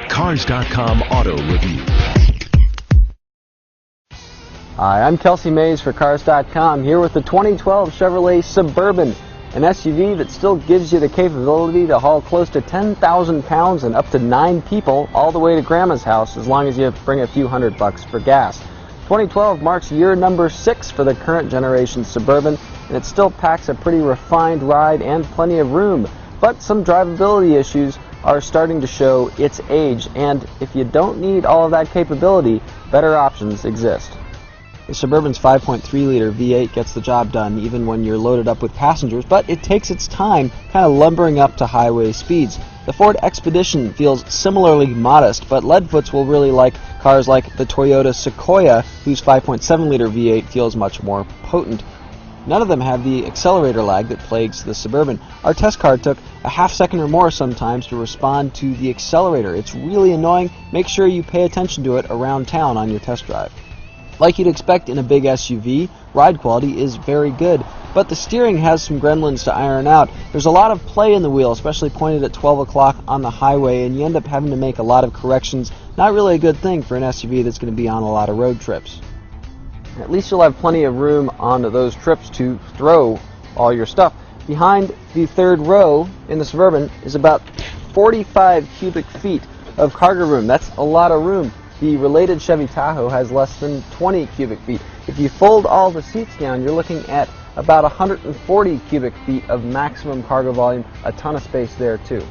Cars.com Auto Review. Hi, I'm Kelsey Mays for Cars.com, here with the 2012 Chevrolet Suburban, an SUV that still gives you the capability to haul close to 10,000 pounds and up to 9 people all the way to Grandma's house, as long as you bring a few $100 for gas. 2012 marks year number 6 for the current generation Suburban, and it still packs a pretty refined ride and plenty of room. But some drivability issues are starting to show its age, and if you don't need all of that capability, better options exist. The Suburban's 5.3-liter V8 gets the job done even when you're loaded up with passengers, but it takes its time kind of lumbering up to highway speeds. The Ford Expedition feels similarly modest, but leadfoots will really like cars like the Toyota Sequoia, whose 5.7-liter V8 feels much more potent. None of them have the accelerator lag that plagues the Suburban. Our test car took a half second or more sometimes to respond to the accelerator. It's really annoying. Make sure you pay attention to it around town on your test drive. Like you'd expect in a big SUV, ride quality is very good, but the steering has some gremlins to iron out. There's a lot of play in the wheel, especially pointed at 12 o'clock on the highway, and you end up having to make a lot of corrections. Not really a good thing for an SUV that's going to be on a lot of road trips. At least you'll have plenty of room on those trips to throw all your stuff. Behind the third row in the Suburban is about 45 cubic feet of cargo room. That's a lot of room. The related Chevy Tahoe has less than 20 cubic feet. If you fold all the seats down, you're looking at about 140 cubic feet of maximum cargo volume, a ton of space there too.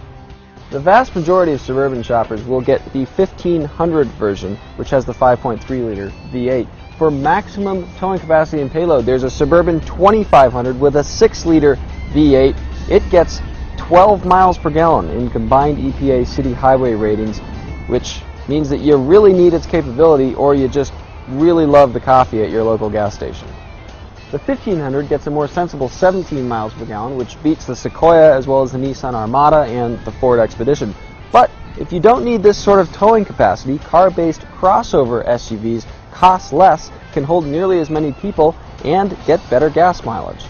The vast majority of Suburban shoppers will get the 1500 version, which has the 5.3-liter V8. For maximum towing capacity and payload, there's a Suburban 2500 with a 6-liter V8. It gets 12 miles per gallon in combined EPA city highway ratings, which means that you really need its capability, or you just really love the coffee at your local gas station. The 1500 gets a more sensible 17 miles per gallon, which beats the Sequoia as well as the Nissan Armada and the Ford Expedition. But if you don't need this sort of towing capacity, car-based crossover SUVs cost less, can hold nearly as many people, and get better gas mileage.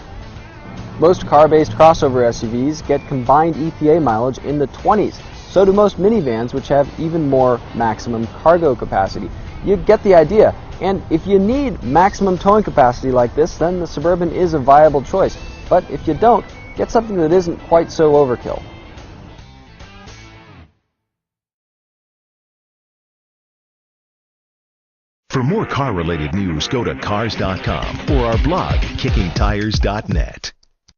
Most car-based crossover SUVs get combined EPA mileage in the 20s. So do most minivans, which have even more maximum cargo capacity. You get the idea. And if you need maximum towing capacity like this, then the Suburban is a viable choice. But if you don't, get something that isn't quite so overkill. For more car-related news, go to Cars.com or our blog, KickingTires.net.